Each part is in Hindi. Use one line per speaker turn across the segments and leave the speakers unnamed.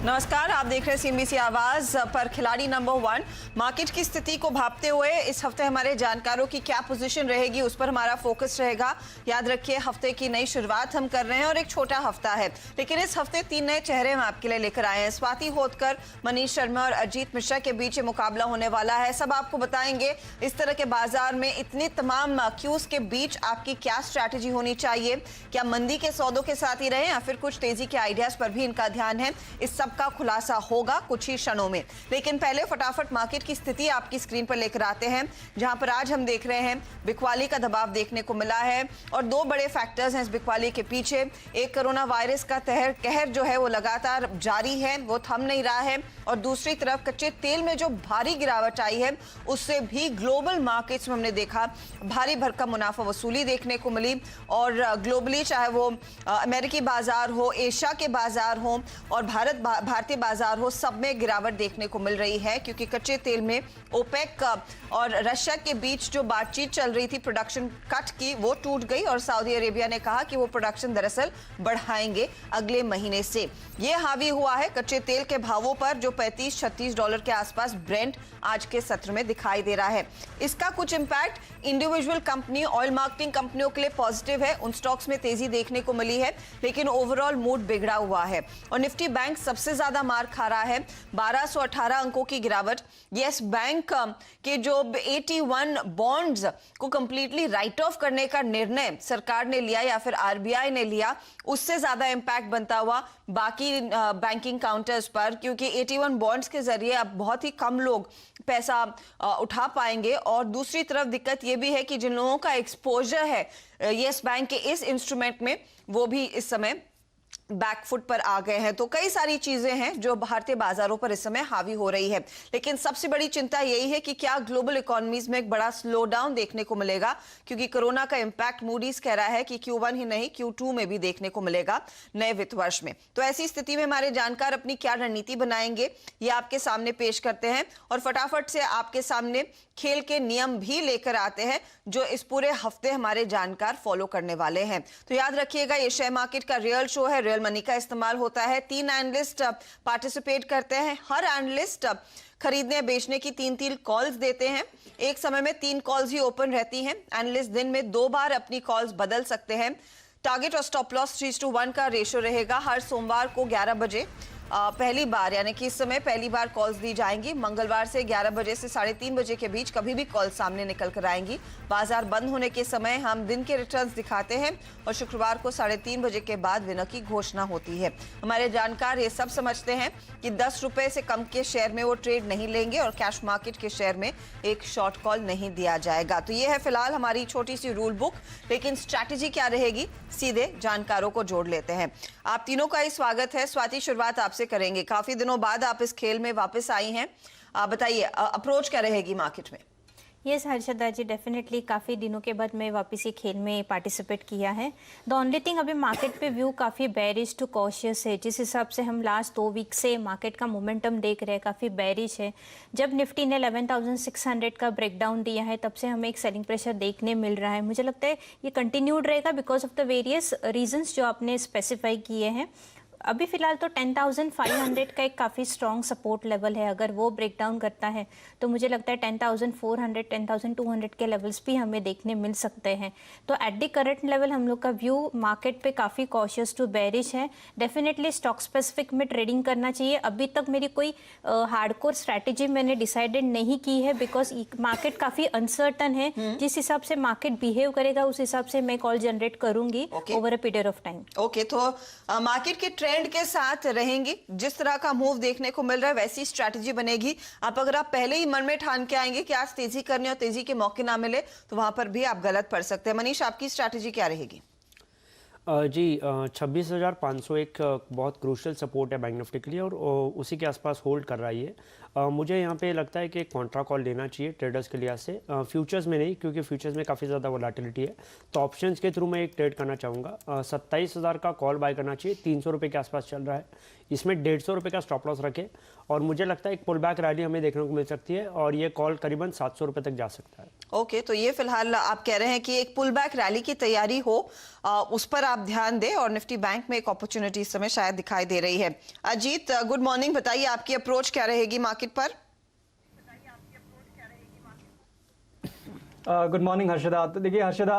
नमस्कार, आप देख रहे हैं सीएनबीसी आवाज पर खिलाड़ी नंबर 1। मार्केट की स्थिति को भांपते हुए इस हफ्ते हमारे जानकारों की क्या पोजीशन रहेगी उस पर हमारा फोकस रहेगा। याद रखिए, हफ्ते की नई शुरुआत हम कर रहे हैं और एक छोटा हफ्ता है, लेकिन इस हफ्ते 3 नए चेहरे हम आपके लिए लेकर आए हैं। स्वाति होतकर, मनीष शर्मा और अजीत मिश्रा के बीच मुकाबला होने वाला है। सब आपको बताएंगे इस तरह के बाजार में इतनी तमाम क्यूज के बीच आपकी क्या स्ट्रैटेजी होनी चाहिए। क्या मंदी के सौदों के साथ ही रहे या फिर कुछ तेजी के आइडियाज पर भी इनका ध्यान है। इस सब का खुलासा होगा कुछ ही क्षणों में, लेकिन पहले फटाफट मार्केट की स्थिति आपकी स्क्रीन पर लेकर आते हैं, जहां पर आज हम देख रहे हैं बिकवाली का दबाव देखने को मिला है और दो बड़े फैक्टर्स हैं इस बिकवाली के पीछे। एक, कोरोना वायरस का कहर जो है वो लगातार जारी है, वो थम नहीं रहा है, और दूसरी तरफ कच्चे तेल में जो भारी गिरावट आई है उससे भी ग्लोबल मार्केट्स में हमने देखा भारी भरकम मुनाफा वसूली देखने को मिली। और ग्लोबली, चाहे वो अमेरिकी बाजार हो, एशिया के बाजार हो और भारतीय बाजार हो, सब में गिरावट देखने को मिल रही है, क्योंकि कच्चे तेल में ओपेक और रशिया के बीच जो बातचीत चल रही थी प्रोडक्शन कट की, वो टूट गई और सऊदी अरेबिया ने कहा कि वो प्रोडक्शन दरअसल बढ़ाएंगे अगले महीने से। ये हावी हुआ है कच्चे तेल के भावों पर, जो $35-36 के आसपास ब्रेंट आज के सत्र में दिखाई दे रहा है। इसका कुछ impact individual company, oil marketing कंपनियों के लिए पॉजिटिव है, उन स्टॉक्स में तेजी देखने को मिली है, लेकिन ओवरऑल मूड बिगड़ा हुआ है और निफ्टी बैंक सबसे ज्यादा मार खा रहा है, 1218 अंकों की गिरावट। यस बैंक के जो 81 बॉन्ड्स को कंप्लीटली राइट ऑफ करने का निर्णय सरकार ने लिया या फिर आरबीआई ने लिया, उससे ज्यादा इंपैक्ट बनता हुआ बाकी बैंकिंग काउंटर्स पर, क्योंकि 81 बॉन्ड्स के जरिए अब बहुत ही कम लोग पैसा उठा पाएंगे। और दूसरी तरफ दिक्कत यह भी है कि जिन लोगों का एक्सपोजर है यस बैंक के इस इंस्ट्रूमेंट में, वो भी इस समय बैकफुट पर आ गए हैं। तो कई सारी चीजें हैं जो भारतीय बाजारों पर इस समय हावी हो रही है, लेकिन सबसे बड़ी चिंता यही है कि क्या ग्लोबल इकोनॉमीज में एक बड़ा स्लो डाउन देखने को मिलेगा, क्योंकि कोरोना का इंपैक्ट मूडीज कह रहा है कि Q1 ही नहीं Q2 में भी देखने को मिलेगा नए वित्त वर्ष में। तो ऐसी स्थिति में हमारे जानकार अपनी क्या रणनीति बनाएंगे, ये आपके सामने पेश करते हैं और फटाफट से आपके सामने खेल के नियम भी लेकर आते हैं जो इस पूरे हफ्ते हमारे जानकार फॉलो करने वाले हैं। तो याद रखिएगा, ये शेयर मार्केट का रियल शो है, रियल मनी का इस्तेमाल होता है। 3 एनालिस्ट पार्टिसिपेट करते हैं, हर एनालिस्ट खरीदने बेचने की 3 कॉल्स देते हैं। एक समय में 3 कॉल्स ही ओपन रहती हैं। एनालिस्ट दिन में 2 बार अपनी कॉल्स बदल सकते हैं। टारगेट और स्टॉप लॉस 3:1 का रेशियो रहेगा। हर सोमवार को 11 बजे पहली बार, यानी कि इस समय पहली बार कॉल्स दी जाएंगी। मंगलवार से 11 बजे से 3:30 बजे के बीच कभी भी कॉल सामने निकल कर आएंगी। बाजार बंद होने के समय हम दिन के रिटर्न्स दिखाते हैं और शुक्रवार को 3:30 बजे के बाद विनर की घोषणा होती है। हमारे जानकार ये सब समझते हैं कि 10 रुपए से कम के शेयर में वो ट्रेड नहीं लेंगे और कैश मार्केट के शेयर में एक शॉर्ट कॉल नहीं दिया जाएगा। तो ये है फिलहाल हमारी छोटी सी रूल बुक, लेकिन स्ट्रैटेजी क्या रहेगी, सीधे जानकारों को जोड़ लेते हैं। आप तीनों का ही स्वागत है। स्वाति, शुरुआत आपसे करेंगे। काफी दिनों बाद आप इस खेल में वापस आई हैं, बताइए अप्रोच क्या रहेगी मार्केट में?
यस हर्षदा जी, डेफिनेटली काफ़ी दिनों के बाद मैं वापस ये खेल में पार्टिसिपेट किया है। द ओनली थिंग, अभी मार्केट पे व्यू काफ़ी बेरिश टू कॉशियस है। जिस हिसाब से हम लास्ट 2 वीक से मार्केट का मोमेंटम देख रहे हैं, काफ़ी बेरिश है। जब निफ्टी ने 11,600 का ब्रेकडाउन दिया है, तब से हमें एक सेलिंग प्रेशर देखने मिल रहा है। मुझे लगता है ये कंटिन्यूड रहेगा because of the various reasons जो आपने स्पेसिफाई किए हैं। अभी फिलहाल तो 10,500 का एक काफ़ी स्ट्रॉन्ग सपोर्ट लेवल है। अगर वो ब्रेक डाउन करता है तो मुझे लगता है 10,400, 10,200 के लेवल्स भी हमें देखने मिल सकते हैं। तो एट द करंट लेवल हम लोग का व्यू मार्केट पे काफ़ी कॉशियस टू बेरिश है। डेफिनेटली स्टॉक स्पेसिफिक में ट्रेडिंग करना चाहिए। अभी तक मेरी कोई हार्डकोर स्ट्रैटेजी मैंने डिसाइडेड नहीं की है, बिकॉज मार्केट काफ़ी अनसर्टन है। जिस हिसाब से मार्केट बिहेव करेगा उस हिसाब से मैं कॉल जनरेट करूंगी over a period of time.
Okay, तो मार्केट के ट्रेंड के साथ रहेंगी, जिस तरह का मूव देखने को मिल रहा है वैसी स्ट्रैटेजी बनेगी। अगर आप पहले ही मन में ठान के आएंगे कि आज तेजी करनी और तेजी के मौके ना मिले, तो वहां पर भी आप गलत पड़ सकते हैं। मनीष, आपकी स्ट्रैटेजी क्या रहेगी?
जी 26,500 एक बहुत क्रूशियल सपोर्ट है बैंक निफ्टी के लिए और उसी के आसपास होल्ड कर रहा है ये। मुझे यहाँ पे लगता है कि कॉन्ट्रा कॉल लेना चाहिए ट्रेडर्स के लिहाज से, फ्यूचर्स में नहीं, क्योंकि फ्यूचर्स में काफ़ी ज़्यादा वोलेटिलिटी है। तो ऑप्शंस के थ्रू मैं एक ट्रेड करना चाहूँगा। 27,000 का कॉल बाय करना चाहिए, 300 रुपये के आसपास चल रहा है। इसमें 150 रुपये का स्टॉप लॉस रखें और मुझे लगता है एक पुल बैक रैली हमें देखने को मिल सकती है और ये कॉल करीबन 700 रुपये तक जा सकता है।
ओके, तो ये फिलहाल आप कह रहे हैं कि एक पुल बैक रैली की तैयारी हो, उस पर आप ध्यान दें और निफ्टी बैंक में एक अपॉर्चुनिटी इस समय शायद दिखाई दे रही है। अजीत, गुड मॉर्निंग, बताइए आपकी अप्रोच क्या रहेगी मार्केट पर?
Good morning Harshada. तो देखिए हर्षदा,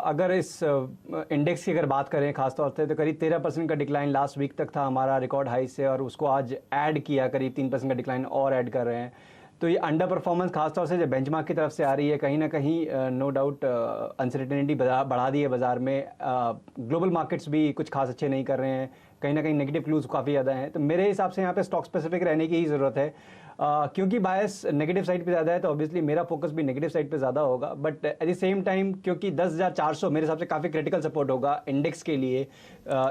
अगर इस इंडेक्स की अगर बात करें खासतौर से, तो करीब 13% का डिक्लाइन लास्ट वीक तक था हमारा रिकॉर्ड हाई से, और उसको आज ऐड किया, करीब 3% का डिक्लाइन और ऐड कर रहे हैं। तो ये अंडर परफॉर्मेंस खासतौर से जो बेंचमार्क की तरफ से आ रही है, कहीं ना कहीं नो डाउट अनसर्टेनिटी बढ़ा दी है बाजार में। ग्लोबल मार्केट्स भी कुछ खास अच्छे नहीं कर रहे हैं, कहीं ना कहीं नेगेटिव क्लूज काफ़ी ज़्यादा हैं। तो मेरे हिसाब से यहाँ पे स्टॉक स्पेसिफिक रहने की ही ज़रूरत है, क्योंकि बायस नेगेटिव साइड पे ज़्यादा है, तो ऑब्वियसली मेरा फोकस भी नेगेटिव साइड पे ज़्यादा होगा। But at the same time, क्योंकि 10,400 मेरे हिसाब से काफ़ी क्रिटिकल सपोर्ट होगा इंडेक्स के लिए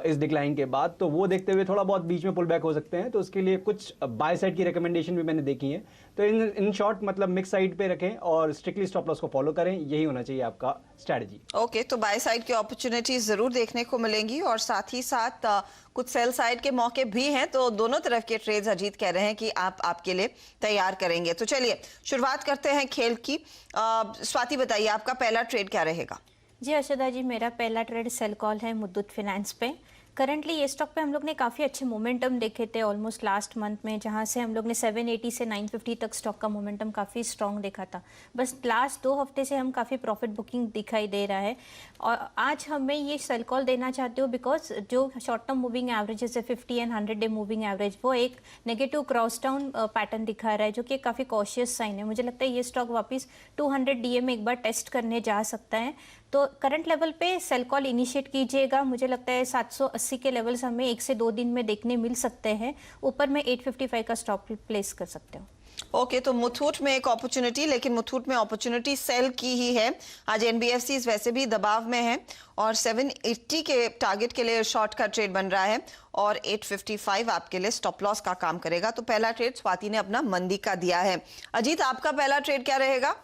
इस डिक्लाइन के बाद, तो वो देखते हुए थोड़ा बहुत बीच में पुल बैक हो सकते हैं। तो उसके लिए कुछ बाय साइड की रिकमेंडेशन भी मैंने देखी है। तो इन शॉर्ट मतलब मिक्स साइड पे रखें और स्ट्रिक्टली स्टॉप लॉस को फॉलो करें, यही होना चाहिए आपका स्ट्रैटेजी।
ओके, तो बाय साइड की अपॉर्चुनिटीज जरूर देखने को मिलेंगी और साथ ही साथ कुछ सेल साइड के मौके भी हैं, तो दोनों तरफ के ट्रेड्स अजीत कह रहे हैं कि आप आपके लिए तैयार करेंगे। तो चलिए शुरुआत करते हैं खेल की। स्वाति, बताइए आपका पहला ट्रेड क्या रहेगा?
जी हर्षदा जी, मेरा पहला ट्रेड सेल कॉल है मुद्दुत फिनेंस पे। करंटली ये स्टॉक पे हम लोग ने काफ़ी अच्छे मोमेंटम देखे थे ऑलमोस्ट लास्ट मंथ में, जहाँ से हम लोग ने 780 से 950 तक स्टॉक का मोमेंटम काफ़ी स्ट्रॉन्ग देखा था। बस लास्ट 2 हफ्ते से हम काफ़ी प्रॉफिट बुकिंग दिखाई दे रहा है, और आज हमें ये सेल कॉल देना चाहते हो बिकॉज जो शॉर्ट टर्म मूविंग एवरेजेस है 50 एंड 100 डे मूविंग एवरेज, वो एक नेगेटिव क्रॉस डाउन पैटर्न दिखा रहा है, जो कि काफ़ी कॉशियस साइन है। मुझे लगता है ये स्टॉक वापस 200 डीए में एक बार टेस्ट करने जा सकता है। तो करंट लेवल पे सेल कॉल इनिशिएट कीजिएगा। मुझे लगता है 780 के लेवल्स हमें 1 से 2 दिन में देखने मिल सकते हैं। ऊपर में 855 का स्टॉप प्लेस कर सकते हो।
ओके, तो मुथूट में एक अपॉर्चुनिटी, लेकिन मुथूट में अपॉर्चुनिटी सेल की ही है। आज एनबीएफसीज वैसे भी दबाव में है और 780 के टारगेट के लिए शॉर्ट का ट्रेड बन रहा है और 855 आपके लिए स्टॉप लॉस का काम करेगा। तो पहला ट्रेड स्वाति ने अपना मंदी का दिया है। अजीत, आपका पहला ट्रेड क्या रहेगा?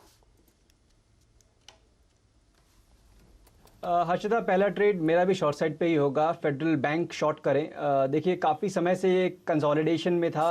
हर्षदा, पहला ट्रेड मेरा भी शॉर्ट साइड पे ही होगा। फेडरल बैंक शॉर्ट करें। देखिए काफ़ी समय से ये कंसोलिडेशन में था,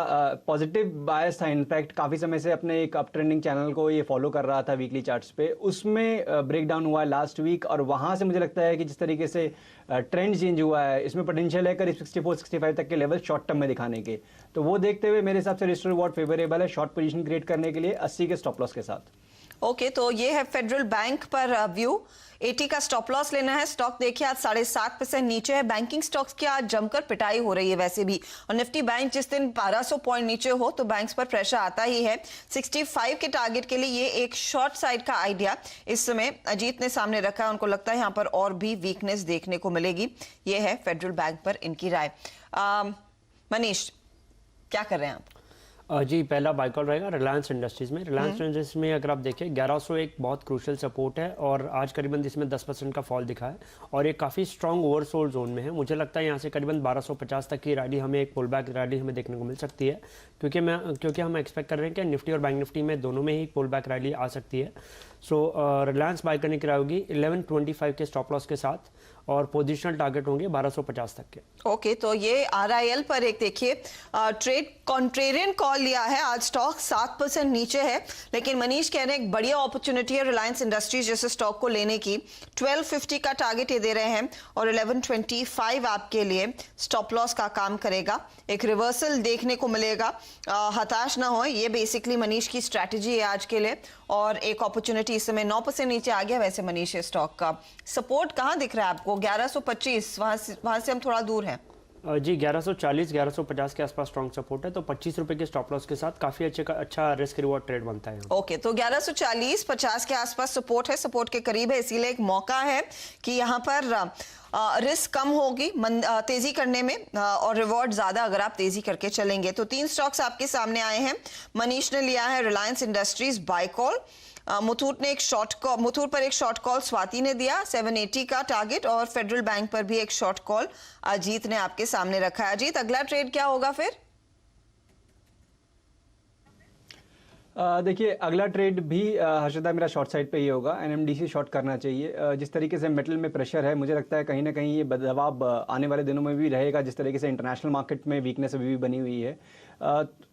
पॉजिटिव बायस था। इनफैक्ट काफ़ी समय से अपने एक अप ट्रेंडिंग चैनल को ये फॉलो कर रहा था वीकली चार्ट्स पे। उसमें ब्रेकडाउन हुआ है लास्ट वीक, और वहाँ से मुझे लगता है कि जिस तरीके से ट्रेंड चेंज हुआ है, इसमें पोटेंशियल है करीब 64-65 तक के लेवल शॉर्ट टर्म में दिखाने के। तो वो देखते हुए मेरे हिसाब से रिस्क रिवॉर्ड फेवरेबल है शॉर्ट पोजीशन क्रिएट करने के लिए 80 के स्टॉप लॉस के साथ।
ओके, तो ये है फेडरल बैंक पर व्यू। 80 का स्टॉप लॉस लेना है। स्टॉक देखिए आज 7.5% नीचे है। बैंकिंग स्टॉक्स की आज जमकर पिटाई हो रही है वैसे भी, और निफ्टी बैंक जिस दिन 1200 पॉइंट नीचे हो तो बैंक्स पर प्रेशर आता ही है। 65 के टारगेट के लिए ये एक शॉर्ट साइड का आइडिया इस समय अजीत ने सामने रखा है। उनको लगता है यहाँ पर और भी वीकनेस देखने को मिलेगी। ये है फेडरल बैंक पर इनकी राय। मनीष, क्या कर रहे हैं आप?
जी, पहला बाय कॉल रहेगा रिलायंस इंडस्ट्रीज़ में। रिलायंस इंडस्ट्रीज में अगर आप देखें 1100 एक बहुत क्रूशियल सपोर्ट है, और आज करीबन इसमें 10% का फॉल दिखा है और ये काफ़ी स्ट्रॉन्ग ओवरसोल्ड जोन में है। मुझे लगता है यहाँ से करीबन 1250 तक की रैली हमें एक पुल बैक रैली हमें देखने को मिल सकती है, क्योंकि हम एक्सपेक्ट कर रहे हैं कि निफ्टी और बैंक निफ्टी में दोनों में ही पुल बैक रैली आ सकती है। सो रिलायंस बाय करने की राय होगी 1125 के स्टॉप लॉस के साथ, और पोजिशनल टारगेट होंगे 1250 तक के।
ओके, तो ये आरआईएल पर एक देखिए ट्रेड कॉन्ट्रेरियन कॉल लिया है। आज स्टॉक 7% नीचे है, लेकिन मनीष कह रहे हैं एक बढ़िया अपॉर्चुनिटी है रिलायंस इंडस्ट्रीज जैसे स्टॉक को लेने की। 1250 का टारगेट ये दे रहे हैं और 1125 आपके लिए स्टॉप लॉस का काम करेगा। एक रिवर्सल देखने को मिलेगा, हताश ना हो। ये बेसिकली मनीष की स्ट्रैटेजी है आज के लिए, और एक अपॉर्चुनिटी इस समय 9% नीचे आ गया। वैसे मनीष स्टॉक का सपोर्ट कहाँ दिख रहा है आपको? 1125, वहां से हम थोड़ा दूर हैं।
जी, 1140 1150 के आसपास स्ट्रॉन्ग सपोर्ट है, तो 25 रुपए के स्टॉप लॉस के साथ काफी अच्छा रिस्क रिवॉर्ड ट्रेड बनता है।
ओके, तो 1140 50 के आसपास सपोर्ट है, सपोर्ट के करीब है, इसीलिए एक मौका है कि यहाँ पर रिस्क कम होगी तेजी करने में, और रिवॉर्ड ज्यादा अगर आप तेजी करके चलेंगे। तो 3 स्टॉक्स आपके सामने आए हैं। मनीष ने लिया है Reliance Industries buy call, Muthoot पर एक शॉर्ट कॉल स्वाति ने दिया 780 का टारगेट, और फेडरल बैंक पर भी एक शॉर्ट कॉल अजीत ने आपके सामने रखा है। अजीत, अगला ट्रेड क्या होगा फिर?
देखिए अगला ट्रेड भी हर्षदा मेरा शॉर्ट साइड पे ही होगा, एनएमडीसी शॉर्ट करना चाहिए। जिस तरीके से मेटल में प्रेशर है, मुझे लगता है कहीं ना कहीं ये दबाव आने वाले दिनों में भी रहेगा, जिस तरीके से इंटरनेशनल मार्केट में वीकनेस अभी भी बनी हुई है।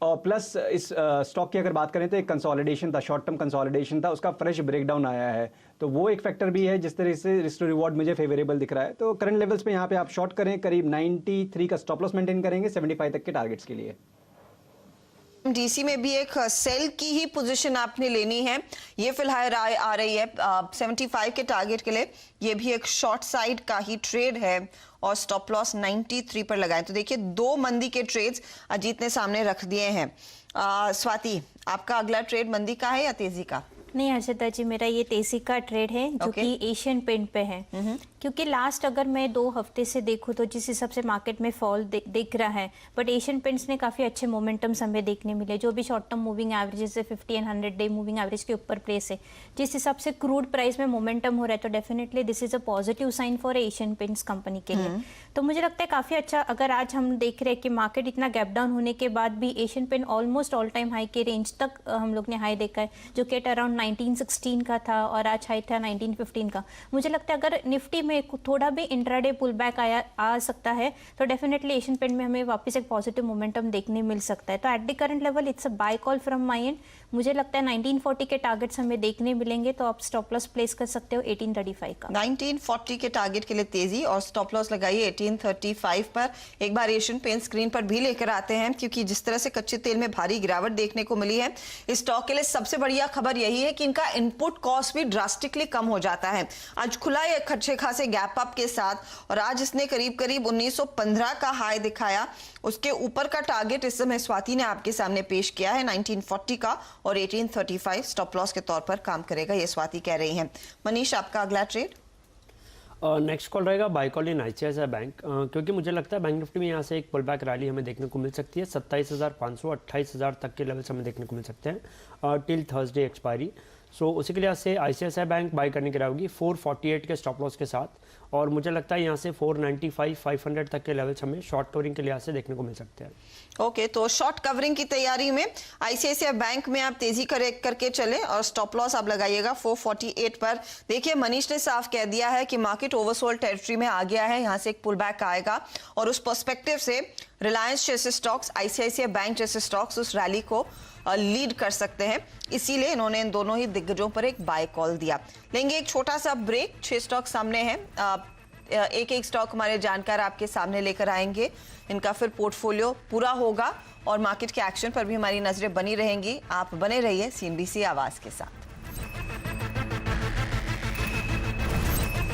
और प्लस इस स्टॉक की अगर बात करें तो एक कंसोलिडेशन था, शॉर्ट टर्म कंसोलिडेशन था, उसका फ्रेश ब्रेकडाउन आया है, तो वो एक फैक्टर भी है जिस तरह से रिस्क टू रिवॉर्ड मुझे फेवरेबल दिख रहा है। तो करंट लेवल्स पे यहाँ पे आप शॉर्ट करें, करीब 93 का स्टॉप लॉस मेंटेन करेंगे 75 तक के टारगेट्स के लिए।
डीसी में भी एक सेल की ही पोजीशन आपने लेनी है, ये फिलहाल राय आ रही है 75 के टारगेट के लिए। ये भी एक शॉर्ट साइड का ही ट्रेड है और स्टॉप लॉस 93 पर लगाएं। तो देखिए 2 मंदी के ट्रेड्स अजीत ने सामने रख दिए हैं। स्वाति, आपका अगला ट्रेड मंदी का है या तेजी का?
नहीं हर्षदा जी, मेरा ये तेजी का ट्रेड है जो कि एशियन पेंट पे है। क्योंकि लास्ट अगर मैं 2 हफ्ते से देखूँ तो जिस हिसाब से मार्केट में फॉल दिख रहा है, बट एशियन पेंट्स ने काफ़ी अच्छे मोमेंटम्स हमें देखने मिले। जो भी शॉर्ट टर्म मूविंग एवरेज है 50 एंड 100 डे मूविंग एवरेज के ऊपर प्लेस है, जिस हिसाब से क्रूड प्राइस में मोमेंटम हो रहा है, तो definitely this is a positive sign for Asian Paints company के लिए। तो मुझे लगता है काफ़ी अच्छा, अगर आज हम देख रहे हैं कि मार्केट इतना गैप डाउन होने के बाद भी Asian Paint almost all time high के रेंज तक हम लोग ने हाई देखा है, जो कि अराउंड 1916 का था और आज हाई था 1915 का। मुझे लगता है अगर निफ्टी में थोड़ा भी इंट्राडे पुल बैक आ सकता है तो डेफिनेटली एशियन पेंट में हमें वापस एक पॉजिटिव मोमेंटम देखने मिल सकता है। तो at the current level it's a buy call from my end. मुझे लगता है 1940 के टारगेट्स हमें देखने मिलेंगे, तो आप स्टॉप लॉस प्लेस कर सकते हो 1835 का।
1940 के टारगेट के लिए तेजी और स्टॉप लॉस लगाइए 1835 पर। एक बार एशियन पेंट स्क्रीन पर भी लेकर आते हैं, क्योंकि जिस तरह से कच्चे तेल में भारी गिरावट देखने को मिली है, इस स्टॉक के लिए सबसे बढ़िया खबर यही है कि इनका इनपुट कॉस्ट भी ड्रास्टिकली कम हो जाता है। आज खुला एक अच्छे खासे गैप अप के साथ और आज इसने करीब 1915 का हाई दिखाया। उसके ऊपर का टारगेट इस समय स्वाति ने आपके सामने पेश किया है 1940 का, और 1835 स्टॉप लॉस के तौर पर काम करेगा, ये स्वाति कह रही हैं। मनीष, आपका अगला ट्रेड?
नेक्स्ट कॉल रहेगा buy call in ICICI bank, क्योंकि मुझे लगता है बैंक निफ्टी में यहाँ से एक पुल बैक रैली हमें देखने को मिल सकती है। 27,500 28,000 तक के लेवल्स हमें देखने को मिल सकते हैं टिल थर्सडे एक्सपायरी। सो उसी के लिए से आईसीआईसीआई बैंक बाय करने की रहेगी 448 के स्टॉप लॉस के साथ, और मुझे लगता है यहाँ से 495 500 तक के लेवल्स हमें शॉर्ट कवरिंग के लिए से देखने को मिल सकते हैं।
ओके, तो शॉर्ट कवरिंग की तैयारी में आईसीआईसीआई बैंक में आप तेजी करके चले और स्टॉप लॉस आप लगाइएगा 448 पर। देखिए मनीष ने साफ कह दिया है कि मार्केट ओवरसोल्ड टेरिटरी में आ गया है, यहाँ से एक पुल बैक आएगा, और उस पर्सपेक्टिव से रिलायंस जैसे स्टॉक्स, आईसीआईसीआई बैंक जैसे स्टॉक्स उस रैली को लीड कर सकते हैं। इसीलिए इन्होंने इन दोनों ही दिग्गजों पर एक बाय कॉल दिया। लेंगे एक छोटा सा ब्रेक, 6 स्टॉक सामने हैं, एक स्टॉक हमारे जानकार आपके सामने लेकर आएंगे, इनका फिर पोर्टफोलियो पूरा होगा और मार्केट के एक्शन पर भी हमारी नजरें बनी रहेंगी। आप बने रहिए सीएनबीसी आवाज के साथ।